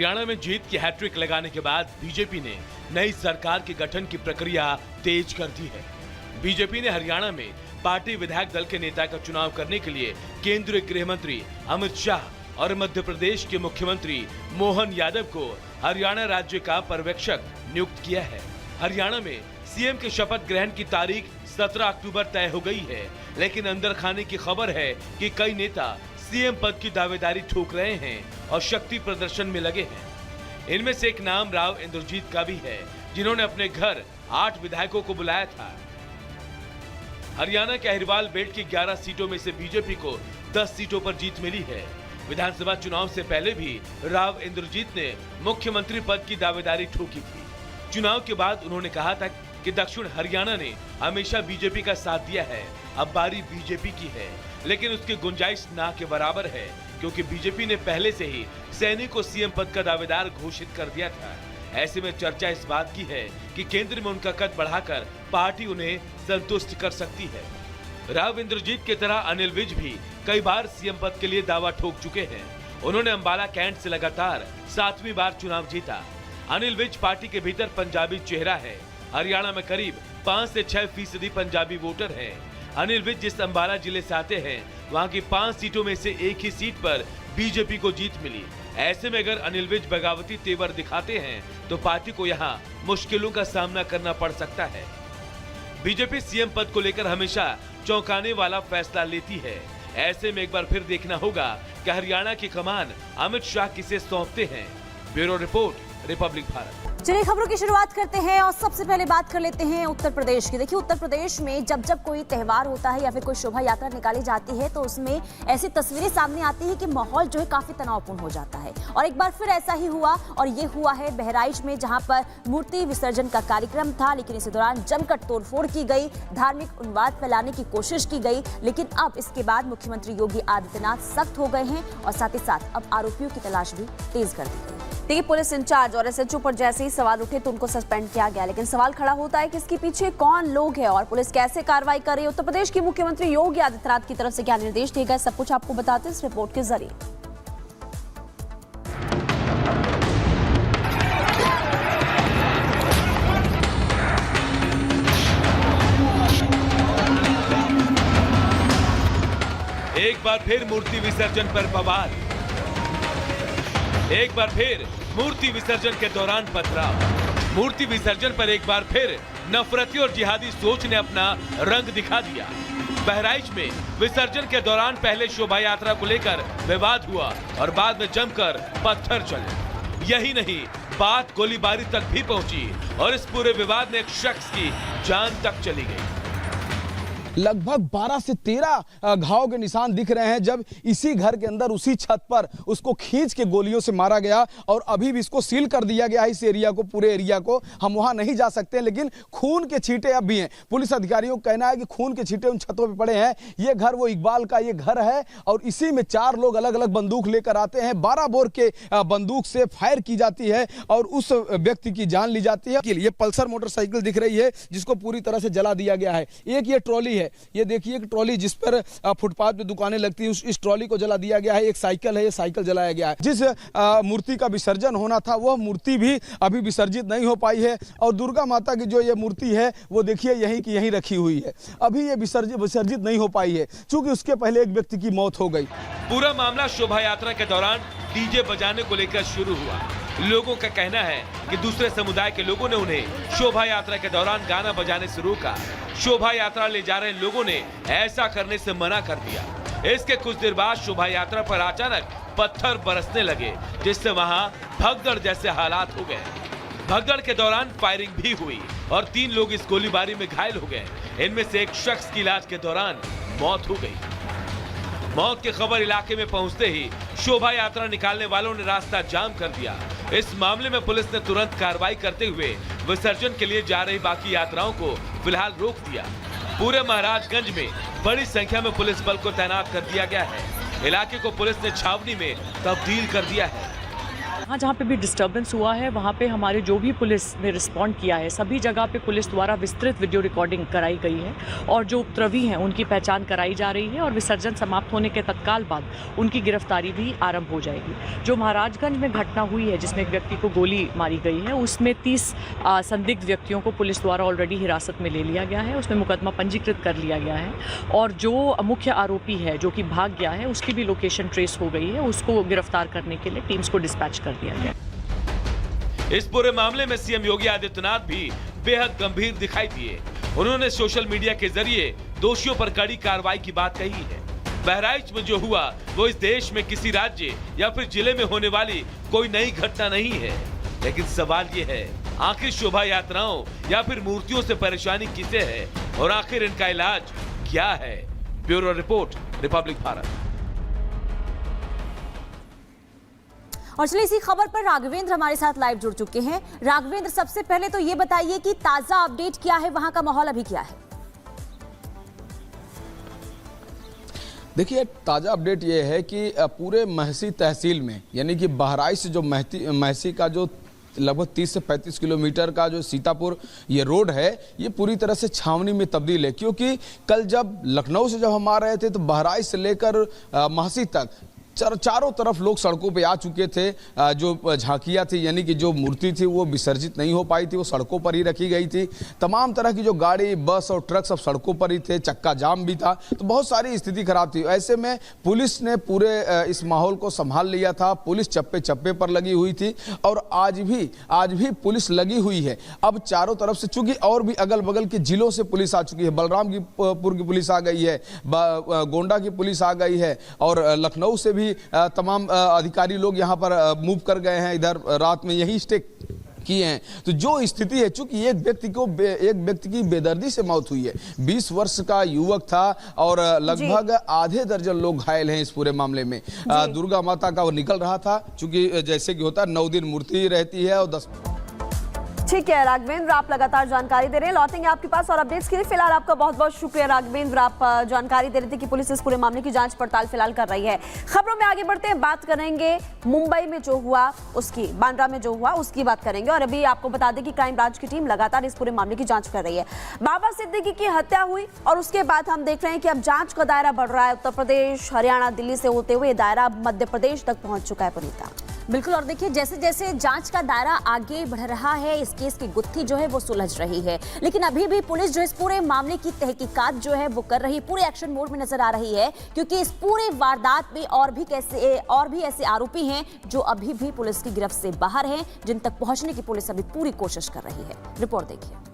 हरियाणा में जीत की हैट्रिक लगाने के बाद बीजेपी ने नई सरकार के गठन की प्रक्रिया तेज कर दी है। बीजेपी ने हरियाणा में पार्टी विधायक दल के नेता का चुनाव करने के लिए केंद्रीय गृह मंत्री अमित शाह और मध्य प्रदेश के मुख्यमंत्री मोहन यादव को हरियाणा राज्य का पर्यवेक्षक नियुक्त किया है। हरियाणा में सीएम के शपथ ग्रहण की तारीख 17 अक्टूबर तय हो गई है, लेकिन अंदर खाने की खबर है कि कई नेता सीएम पद की दावेदारी ठोक रहे हैं और शक्ति प्रदर्शन में लगे हैं। इनमें से एक नाम राव इंद्रजीत का भी है, जिन्होंने अपने घर 8 विधायकों को बुलाया था। हरियाणा के अहिरवाल बेल्ट की 11 सीटों में से बीजेपी को 10 सीटों पर जीत मिली है। विधानसभा चुनाव से पहले भी राव इंद्रजीत ने मुख्यमंत्री पद की दावेदारी ठोकी थी। चुनाव के बाद उन्होंने कहा था कि दक्षिण हरियाणा ने हमेशा बीजेपी का साथ दिया है, अब बारी बीजेपी की है, लेकिन उसकी गुंजाइश ना के बराबर है, क्योंकि बीजेपी ने पहले से ही सैनी को सीएम पद का दावेदार घोषित कर दिया था। ऐसे में चर्चा इस बात की है कि केंद्र में उनका कद बढ़ाकर पार्टी उन्हें संतुष्ट कर सकती है। राव इंद्रजीत की तरह अनिल विज भी कई बार सीएम पद के लिए दावा ठोक चुके हैं। उन्होंने अंबाला कैंट से लगातार 7वीं बार चुनाव जीता। अनिल विज पार्टी के भीतर पंजाबी चेहरा है। हरियाणा में करीब 5 से 6% पंजाबी वोटर हैं। अनिल विज जिस अंबाला जिले से आते हैं, वहां की 5 सीटों में से एक ही सीट पर बीजेपी को जीत मिली। ऐसे में अगर अनिल विज बगावती तेवर दिखाते हैं तो पार्टी को यहां मुश्किलों का सामना करना पड़ सकता है। बीजेपी सीएम पद को लेकर हमेशा चौंकाने वाला फैसला लेती है। ऐसे में एक बार फिर देखना होगा कि हरियाणा की कमान अमित शाह किसे सौंपते हैं। Bureau report, Republic Bharat. चलिए खबरों की शुरुआत करते हैं और सबसे पहले बात कर लेते हैं उत्तर प्रदेश की। देखिए, उत्तर प्रदेश में जब जब कोई त्योहार होता है या फिर कोई शोभा यात्रा निकाली जाती है तो उसमें ऐसी तस्वीरें सामने आती है कि माहौल जो है काफी तनावपूर्ण हो जाता है। और एक बार फिर ऐसा ही हुआ, और ये हुआ है बहराइच में, जहां पर मूर्ति विसर्जन का कार्यक्रम था, लेकिन इसी दौरान जमकर तोड़फोड़ की गई, धार्मिक उन्माद फैलाने की कोशिश की गई। लेकिन अब इसके बाद मुख्यमंत्री योगी आदित्यनाथ सख्त हो गए हैं और साथ ही साथ अब आरोपियों की तलाश भी तेज कर दी गई। देखिए, पुलिस इंचार्ज और एसएचओ पर जैसे ही सवाल उठे तो उनको सस्पेंड किया गया, लेकिन सवाल खड़ा होता है कि इसके पीछे कौन लोग हैं और पुलिस कैसे कार्रवाई कर रही है। उत्तर प्रदेश के मुख्यमंत्री योगी आदित्यनाथ की तरफ से क्या निर्देश दिए गए, सब कुछ आपको बताते हैं इस रिपोर्ट के जरिए। एक बार फिर मूर्ति विसर्जन पर बवाल। एक बार फिर मूर्ति विसर्जन के दौरान पथराव। मूर्ति विसर्जन पर एक बार फिर नफरती और जिहादी सोच ने अपना रंग दिखा दिया। बहराइच में विसर्जन के दौरान पहले शोभा यात्रा को लेकर विवाद हुआ और बाद में जमकर पत्थर चले। यही नहीं, बात गोलीबारी तक भी पहुंची और इस पूरे विवाद में एक शख्स की जान तक चली गई। लगभग 12 से 13 घाव के निशान दिख रहे हैं जब इसी घर के अंदर उसी छत पर उसको खींच के गोलियों से मारा गया। और अभी भी इसको सील कर दिया गया है, इस एरिया को, पूरे एरिया को। हम वहां नहीं जा सकते, लेकिन खून के छींटे अब भी हैं। पुलिस अधिकारियों का कहना है कि खून के छींटे उन छतों पे पड़े हैं। ये घर वो इकबाल का ये घर है और इसी में 4 लोग अलग अलग बंदूक लेकर आते हैं। 12 बोर के बंदूक से फायर की जाती है और उस व्यक्ति की जान ली जाती है। ये पल्सर मोटरसाइकिल दिख रही है जिसको पूरी तरह से जला दिया गया है। एक ये ट्रॉली है, ये देखिए एक ट्रॉली जिस पर फुटपाथ पे दुकानें लगती हैं, इस ट्रॉली को जला दिया गया है। एक साइकिल है, ये साइकिल जलाया गया है। जिस मूर्ति का विसर्जन होना था वह मूर्ति भी अभी विसर्जित नहीं हो पाई है। और दुर्गा माता की जो ये मूर्ति है वो देखिए यहीं की यहीं रखी हुई है, अभी ये विसर्जित नहीं हो पाई है, चूंकि उसके पहले एक व्यक्ति की मौत हो गई। पूरा मामला शोभा यात्रा के दौरान डीजे बजाने को लेकर शुरू हुआ। लोगों का कहना है कि दूसरे समुदाय के लोगों ने उन्हें शोभा यात्रा के दौरान गाना बजाने से रोका। शोभा यात्रा ले जा रहे लोगों ने ऐसा करने से मना कर दिया। इसके कुछ देर बाद शोभा यात्रा पर अचानक पत्थर बरसने लगे, जिससे वहां भगदड़ जैसे हालात हो गए। भगदड़ के दौरान फायरिंग भी हुई और 3 लोग इस गोलीबारी में घायल हो गए। इनमें से एक शख्स की इलाज के दौरान मौत हो गई। मौत की खबर इलाके में पहुंचते ही शोभा यात्रा निकालने वालों ने रास्ता जाम कर दिया। इस मामले में पुलिस ने तुरंत कार्रवाई करते हुए विसर्जन के लिए जा रही बाकी यात्राओं को फिलहाल रोक दिया। पूरे महाराजगंज में बड़ी संख्या में पुलिस बल को तैनात कर दिया गया है। इलाके को पुलिस ने छावनी में तब्दील कर दिया है। हाँ, जहाँ पे भी डिस्टर्बेंस हुआ है वहाँ पे हमारे जो भी पुलिस ने रिस्पॉन्ड किया है, सभी जगह पे पुलिस द्वारा विस्तृत वीडियो रिकॉर्डिंग कराई गई है और जो उपद्रवी हैं उनकी पहचान कराई जा रही है और विसर्जन समाप्त होने के तत्काल बाद उनकी गिरफ्तारी भी आरंभ हो जाएगी। जो महाराजगंज में घटना हुई है जिसमें एक व्यक्ति को गोली मारी गई है, उसमें 30 संदिग्ध व्यक्तियों को पुलिस द्वारा ऑलरेडी हिरासत में ले लिया गया है, उसमें मुकदमा पंजीकृत कर लिया गया है और जो मुख्य आरोपी है जो कि भाग गया है उसकी भी लोकेशन ट्रेस हो गई है, उसको गिरफ्तार करने के लिए टीम्स को डिस्पैच कर दिया गया। इस पूरे मामले में सीएम योगी आदित्यनाथ भी बेहद गंभीर दिखाई दिए। उन्होंने सोशल मीडिया के जरिए दोषियों पर कड़ी कार्रवाई की बात कही है। बहराइच में जो हुआ वो इस देश में किसी राज्य या फिर जिले में होने वाली कोई नई घटना नहीं है, लेकिन सवाल ये है आखिर शोभा यात्राओं या फिर मूर्तियों से परेशानी किसे है और आखिर इनका इलाज क्या है। Bureau report, Republic Bharat. और चलिए इसी खबर पर राघवेंद्र हमारे साथ लाइव जुड़ चुके हैं। राघवेंद्र, सबसे पहले तो ये बताइए कि ताजा अपडेट क्या है, वहां का माहौल अभी क्या है? देखिए, ताज़ा अपडेट ये है कि पूरे महसी तहसील में यानी कि बहराइच से जो महसी का जो लगभग 30 से 35 किलोमीटर का जो सीतापुर ये रोड है, ये पूरी तरह से छावनी में तब्दील है। क्योंकि कल जब लखनऊ से जब हम आ रहे थे तो बहराइच से लेकर महसी तक चारों तरफ लोग सड़कों पे आ चुके थे। जो झांकियाँ थी यानी कि जो मूर्ति थी वो विसर्जित नहीं हो पाई थी, वो सड़कों पर ही रखी गई थी। तमाम तरह की जो गाड़ी, बस और ट्रक सब सड़कों पर ही थे, चक्का जाम भी था, तो बहुत सारी स्थिति खराब थी। ऐसे में पुलिस ने पूरे इस माहौल को संभाल लिया था। पुलिस चप्पे चप्पे पर लगी हुई थी और आज भी पुलिस लगी हुई है। अब चारों तरफ से, चूंकि और भी अगल बगल के जिलों से पुलिस आ चुकी है, बलरामपुर की पुलिस आ गई है, गोंडा की पुलिस आ गई है और लखनऊ से भी तमाम अधिकारी लोग यहां पर मूव कर गए हैं, इधर रात में यही स्टे किए हैं। तो जो स्थिति है, चूंकि एक व्यक्ति की बेदर्दी से मौत हुई है, 20 वर्ष का युवक था और लगभग आधे दर्जन लोग घायल हैं इस पूरे मामले में। दुर्गा माता का वो निकल रहा था, चूंकि जैसे कि होता है 9 दिन मूर्ति रहती है और 10। ठीक है राघवेंद्र, आप लगातार जानकारी दे रहे हैं, लौटेंगे आपके पास और अपडेट्स के लिए। फिलहाल आपका बहुत बहुत शुक्रिया राघवेंद्र, आप जानकारी दे रहे थे कि पुलिस इस पूरे मामले की जांच पड़ताल फिलहाल कर रही है। खबरों में आगे बढ़ते हैं, बात करेंगे मुंबई में जो हुआ उसकी, बांद्रा में जो हुआ उसकी बात करेंगे। और अभी आपको बता दें कि क्राइम ब्रांच की टीम लगातार इस पूरे मामले की जांच कर रही है। बाबा सिद्दीकी की हत्या हुई और उसके बाद हम देख रहे हैं कि अब जांच का दायरा बढ़ रहा है। उत्तर प्रदेश, हरियाणा, दिल्ली से होते हुए दायरा मध्य प्रदेश तक पहुंच चुका है। पुनीता, बिल्कुल, और देखिए जैसे जैसे जांच का दायरा आगे बढ़ रहा है, इस केस की गुत्थी जो है वो सुलझ रही है। लेकिन अभी भी पुलिस जो इस पूरे मामले की तहकीकात जो है वो कर रही है, पूरे एक्शन मोड में नजर आ रही है। क्योंकि इस पूरे वारदात में और भी ऐसे आरोपी हैं जो अभी भी पुलिस की गिरफ्त से बाहर हैं, जिन तक पहुंचने की पुलिस अभी पूरी कोशिश कर रही है। रिपोर्ट देखिए।